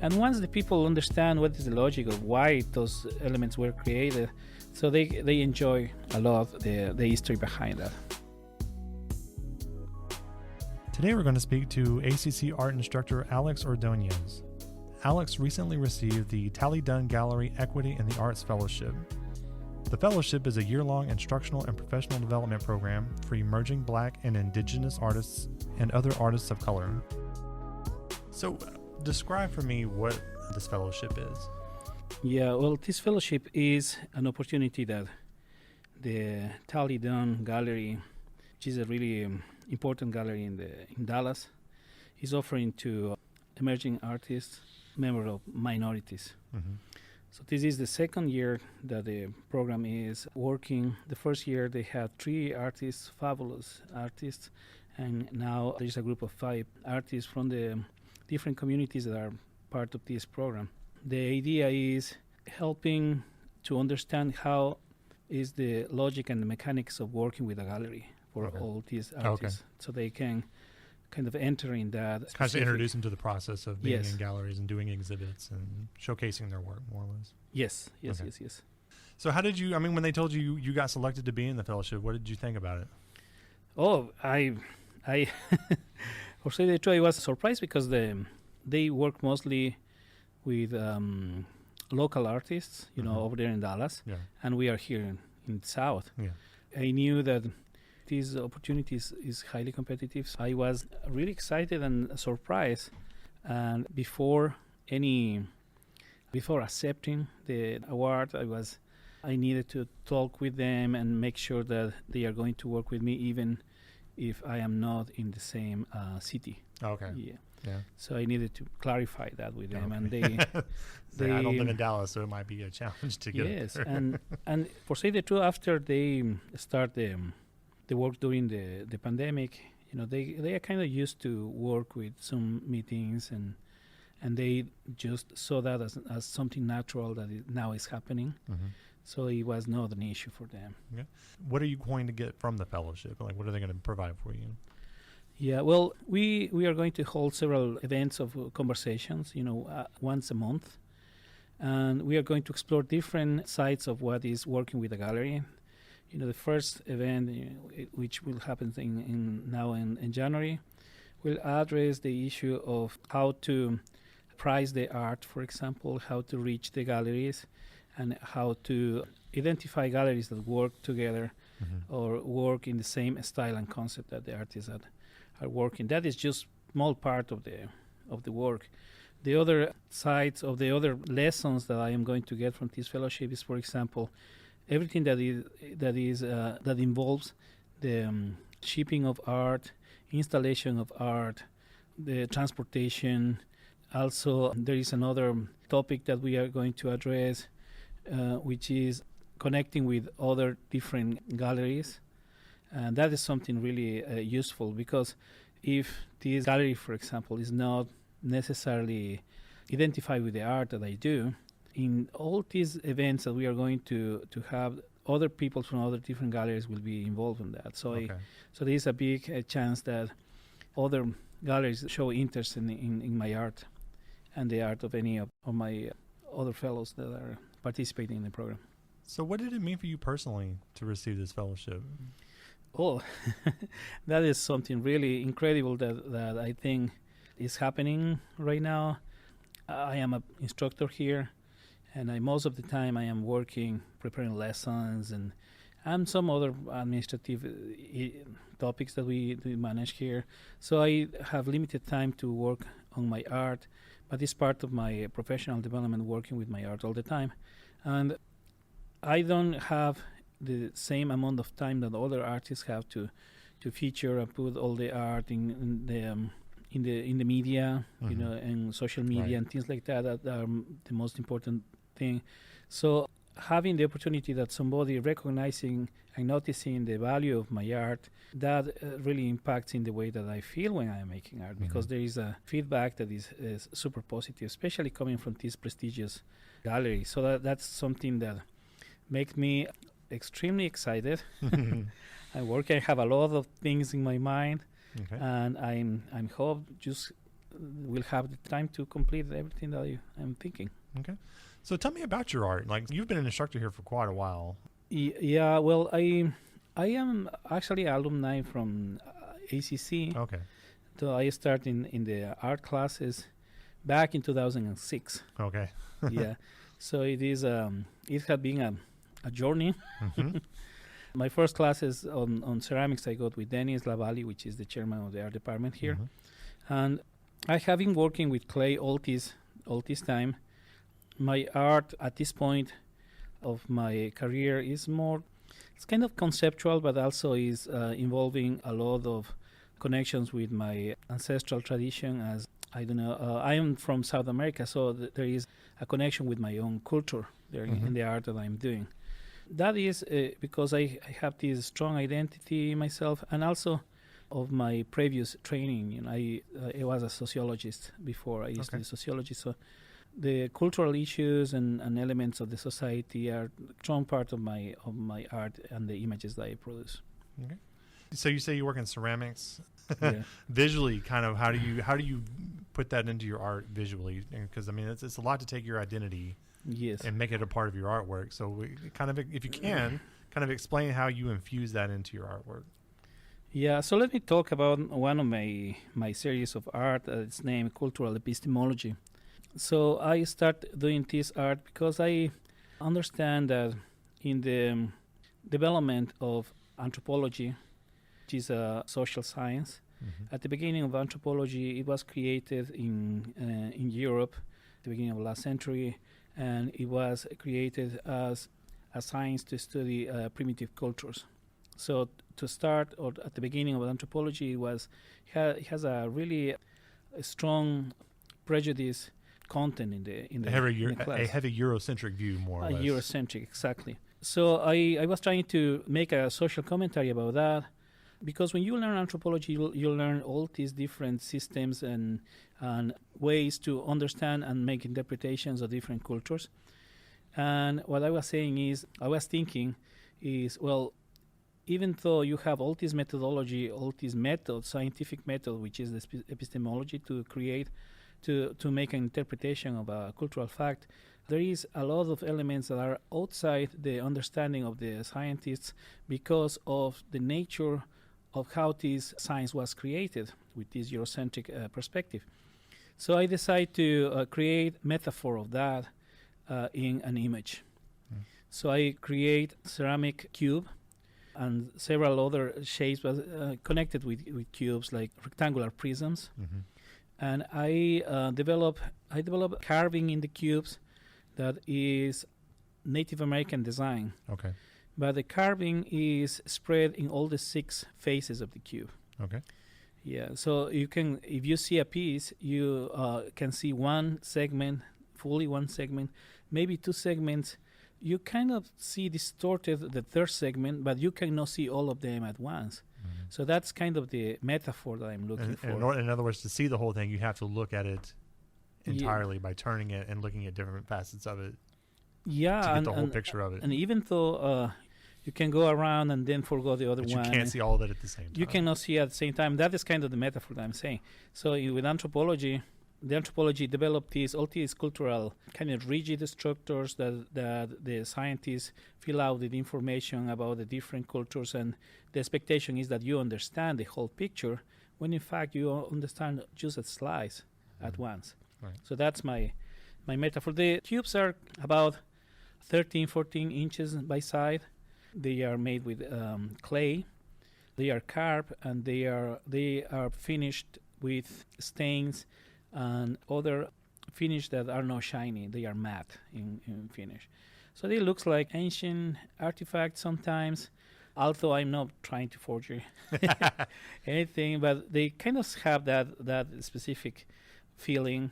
And once the people understand what is the logic of why those elements were created, so they enjoy a lot the history behind that. Today we're going to speak to ACC art instructor Alex Ordonez. Alex recently received the Talley Dunn Gallery Equity in the Arts Fellowship. The fellowship is a year-long instructional and professional development program for emerging Black and Indigenous artists and other artists of color. So, describe for me what this fellowship is. Yeah, well, this fellowship is an opportunity that the Talley Dunn Gallery, which is a really important gallery in Dallas, is offering to emerging artists, members of minorities. Mm-hmm. So this is the second year that the program is working. The first year they had 3 artists, fabulous artists, and now there's a group of 5 artists from the different communities that are part of this program. The idea is helping to understand how is the logic and the mechanics of working with a gallery for all these artists, so they can kind of enter in that. Kind of introduce them to the process of being in galleries and doing exhibits and showcasing their work, more or less. Yes. So how did you, when they told you you got selected to be in the fellowship, what did you think about it? Oh, I for say the truth, I was surprised because they work mostly with local artists, over there in Dallas, and we are here in the South. Yeah. I knew that these opportunities is highly competitive. So I was really excited and surprised, and before accepting the award, I needed to talk with them and make sure that they are going to work with me even if I am not in the same city. Okay. Yeah. So I needed to clarify that with them, and they I don't live in Dallas, so it might be a challenge to get. Yes, and for say the truth, after they start the work during the pandemic, they are kind of used to work with Zoom meetings, and they just saw that as something natural that now is happening. Mm-hmm. So it was not an issue for them. Okay. What are you going to get from the fellowship? Like, what are they going to provide for you? Yeah, well, we are going to hold several events of conversations, once a month. And we are going to explore different sides of what is working with the gallery. The first event, which will happen in January, will address the issue of how to price the art, for example, how to reach the galleries, and how to identify galleries that work together or work in the same style and concept that the artists are working. That is just small part of the work. The other sides of the other lessons that I am going to get from this fellowship is, for example, everything that involves the shipping of art, installation of art, the transportation. Also, there is another topic that we are going to address, which is connecting with other different galleries. And that is something really useful, because if this gallery, for example, is not necessarily identified with the art that I do, in all these events that we are going to have, other people from other different galleries will be involved in that. So so there is a big chance that other galleries show interest in my art and the art of any of my other fellows that are participating in the program. So what did it mean for you personally to receive this fellowship? Oh, that is something really incredible that I think is happening right now. I am an instructor here, and most of the time I am working, preparing lessons, and some other administrative topics that we manage here. So I have limited time to work on my art, but it's part of my professional development, working with my art all the time. And I don't have the same amount of time that other artists have to feature and put all the art in the media, and social media and things like that are the most important thing. So having the opportunity that somebody recognizing and noticing the value of my art, that really impacts in the way that I feel when I'm making art, because there is a feedback that is super positive, especially coming from this prestigious gallery. So that's something that makes me extremely excited. I have a lot of things in my mind, and I'm hope just will have the time to complete everything that I'm thinking. Okay. So tell me about your art. Like, you've been an instructor here for quite a while. Yeah, well, I am actually alumni from ACC. Okay. So I started in the art classes back in 2006. Okay. Yeah. So it had been a journey. Mm-hmm. My first classes on ceramics I got with Dennis Lavalli, which is the chairman of the art department here. Mm-hmm. And I have been working with clay all this time. My art at this point of my career is it's kind of conceptual, but also is involving a lot of connections with my ancestral tradition. As I don't know, I am from South America, so there is a connection with my own culture there in the art that I'm doing. That is because I have this strong identity myself, and also of my previous training. You know, I was a sociologist before. I used to do sociology, so the cultural issues and elements of the society are a strong part of my art and the images that I produce. Okay. So you say you work in ceramics. Yeah. Visually, kind of, how do you put that into your art visually? Because I mean, it's a lot to take your identity, yes, and make it a part of your artwork. So kind of, if you can, kind of explain how you infuse that into your artwork. Yeah, so let me talk about one of my series of art. It's named Cultural Epistemology. So I start doing this art because I understand that in the development of anthropology, which is a social science, at the beginning of anthropology, it was created in Europe at the beginning of last century, and it was created as a science to study primitive cultures. So to start, or at the beginning of anthropology, it has a really strong prejudice content in the class. A heavy Eurocentric view, more or less. Eurocentric, exactly. So I was trying to make a social commentary about that, because when you learn anthropology, you'll learn all these different systems and ways to understand and make interpretations of different cultures. And what I was thinking is, well, even though you have all this methodology, all these methods, scientific method, which is the epistemology to create, to make an interpretation of a cultural fact, there is a lot of elements that are outside the understanding of the scientists because of the nature of how this science was created with this Eurocentric perspective. So I decided to create metaphor of that in an image. So I create ceramic cube and several other shapes connected with cubes, like rectangular prisms. And I develop carving in the cubes that is Native American design. Okay. But the carving is spread in all the 6 faces of the cube. Okay. Yeah, so you can, if you see a piece, you can see one segment, maybe 2 segments. You kind of see distorted the 3rd segment, but you cannot see all of them at once. So that's kind of the metaphor that I'm looking for. In other words, to see the whole thing, you have to look at it entirely by turning it and looking at different facets of it. Yeah, to get the whole picture of it. And even though you can go around and then forgo the other one, you can't see all of it at the same time. You cannot see at the same time. That is kind of the metaphor that I'm saying. So with anthropology, the anthropology developed all these cultural kind of rigid structures that the scientists fill out with information about the different cultures, and the expectation is that you understand the whole picture, when in fact you understand just a slice at once. Right. So that's my metaphor. The cubes are about 13, 14 inches by side. They are made with clay. They are carved, and they are finished with stains and other finish that are not shiny. They are matte in finish. So they look like ancient artifacts sometimes, although I'm not trying to forge anything, but they kind of have that specific feeling.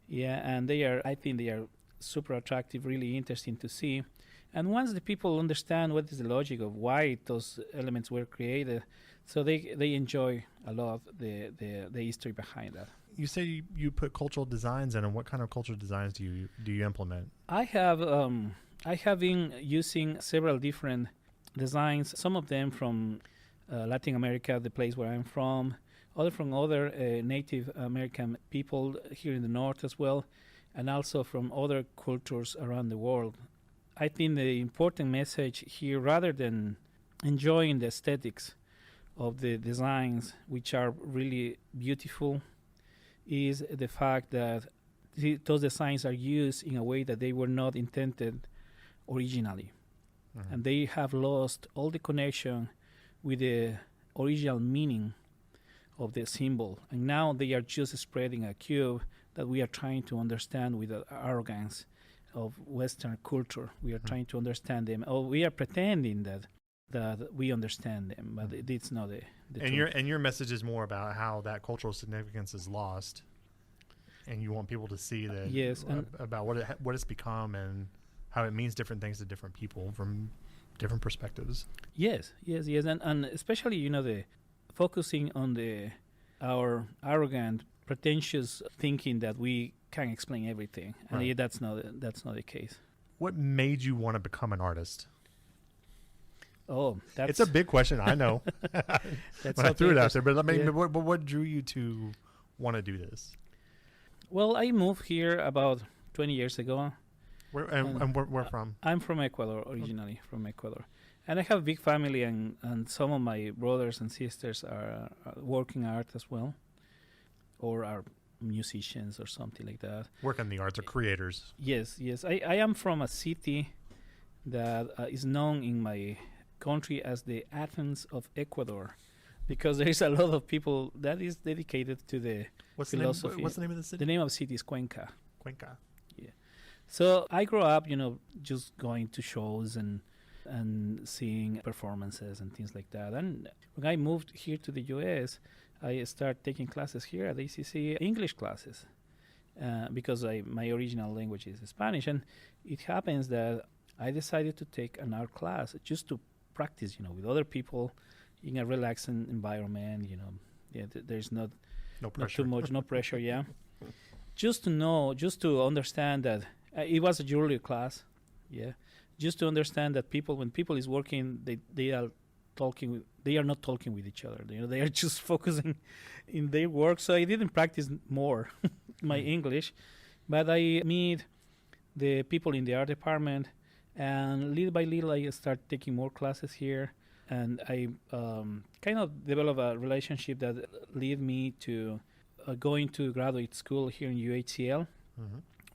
Yeah, and I think they are super attractive, really interesting to see. And once the people understand what is the logic of why those elements were created, so they enjoy a lot the history behind that. You say you put cultural designs in, and what kind of cultural designs do you implement? I have been using several different designs, some of them from Latin America, the place where I'm from, from other Native American people here in the north as well, and also from other cultures around the world. I think the important message here, rather than enjoying the aesthetics of the designs, which are really beautiful, is the fact that those designs are used in a way that they were not intended originally. Mm-hmm. And they have lost all the connection with the original meaning of the symbol. And now they are just spreading a cube that we are trying to understand with the arrogance of Western culture. We are trying to understand them. Or we are pretending that we understand them, but it's not the truth. And your message is more about how that cultural significance is lost, and you want people to see that. Yes, about what it's become and how it means different things to different people from different perspectives. Yes, and especially the focusing on our arrogant, pretentious thinking that we can explain everything, and right. that's not the case. What made you want to become an artist? Oh, it's a big question. I know. When I threw it out there, but I mean, what drew you to want to do this? Well, I moved here about 20 years ago. Where from? I'm from Ecuador originally, from Ecuador, and I have a big family, and some of my brothers and sisters are working art as well, or are musicians or something like that. Work in the arts or creators. Yes. I am from a city that is known in my country as the Athens of Ecuador, because there is a lot of people that is dedicated to the philosophy. What's the name of the city? The name of the city is Cuenca. Cuenca. Yeah. So I grew up, just going to shows and seeing performances and things like that. And when I moved here to the U.S., I started taking classes here at ACC, English classes, because my original language is Spanish. And it happens that I decided to take an art class just to practice, with other people in a relaxing environment. There's not pressure. Not too much, no pressure. Yeah, just to understand that it was a jewelry class. Yeah, just to understand that when people is working, they are talking. They are not talking with each other. They are just focusing in their work. So I didn't practice more my English, but I meet the people in the art department. And little by little, I start taking more classes here, and I kind of develop a relationship that led me to going to graduate school here in UHCL,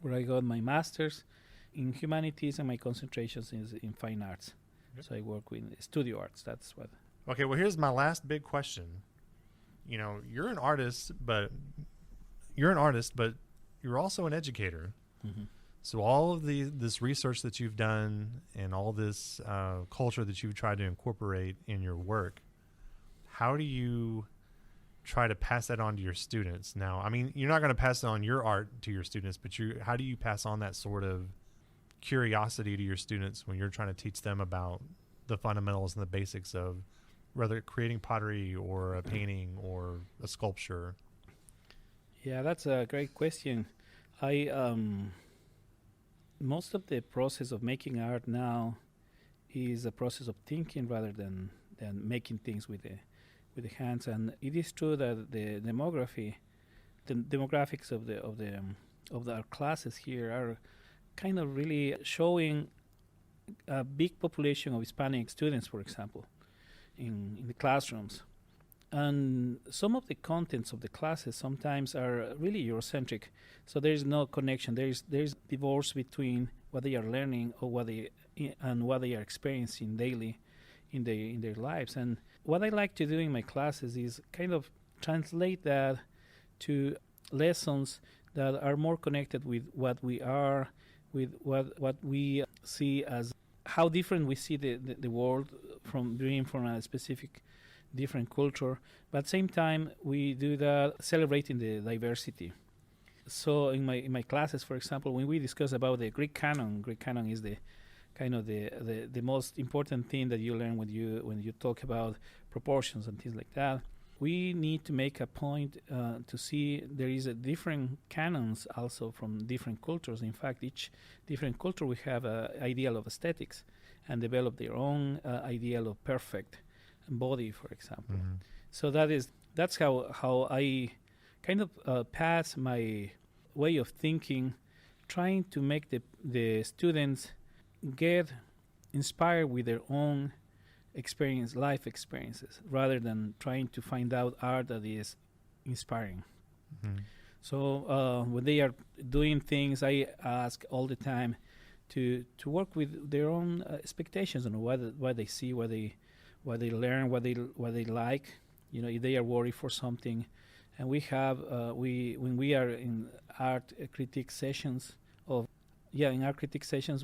where I got my master's in humanities, and my concentration is in fine arts. Yep. So I work with studio arts. That's what. Okay, well, here's my last big question. You're an artist, but you're also an educator. Mm-hmm. So all of this research that you've done and all this culture that you've tried to incorporate in your work, how do you try to pass that on to your students? Now, I mean, you're not going to pass on your art to your students, but how do you pass on that sort of curiosity to your students when you're trying to teach them about the fundamentals and the basics of whether creating pottery or a painting or a sculpture? Yeah, that's a great question. Most of the process of making art now is a process of thinking rather than making things with the hands. And it is true that the demographics of our classes here are kind of really showing a big population of Hispanic students, for example, in the classrooms. And some of the contents of the classes sometimes are really Eurocentric, so there is no connection. There's divorce between what they are learning or what they are experiencing daily in their lives. And what I like to do in my classes is kind of translate that to lessons that are more connected with what we are, with what we see as how different we see the world from being from a specific different culture, but at the same time we do that celebrating the diversity. So in my classes, for example, when we discuss about the Greek canon is the kind of the most important thing that you learn when you talk about proportions and things like that. We need to make a point to see there is a different canons also from different cultures. In fact, each different culture will have an ideal of aesthetics and develop their own ideal of perfect body, for example. Mm-hmm. So that is that's how I kind of pass my way of thinking, trying to make the students get inspired with their own life experiences, rather than trying to find out art that is inspiring. Mm-hmm. So when they are doing things, I ask all the time to work with their own expectations and what they see, what they learn, what they like. If they are worried for something, and we have when we are in art critique sessions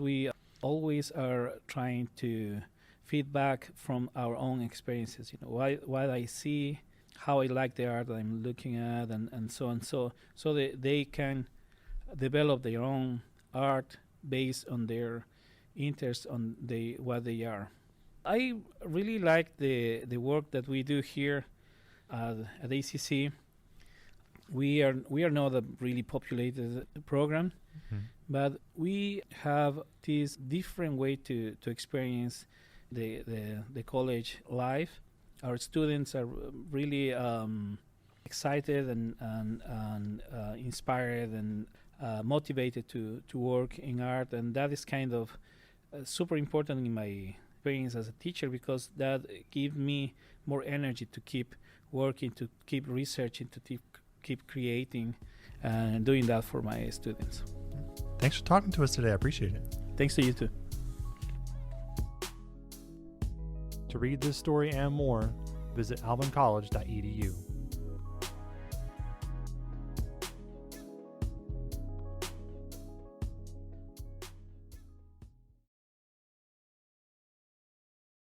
we always are trying to feedback from our own experiences. What I see, how I like the art that I'm looking at, and so on. So they can develop their own art based on their interests, on what they are. I really like the work that we do here at ACC. We are not a really populated program, but we have this different way to experience the college life. Our students are really excited and inspired and motivated to work in art, and that is kind of super important in my experience as a teacher, because that gives me more energy to keep working, to keep researching, to keep creating, and doing that for my students. Thanks for talking to us today. I appreciate it. Thanks to you too. To read this story and more, visit alvincollege.edu.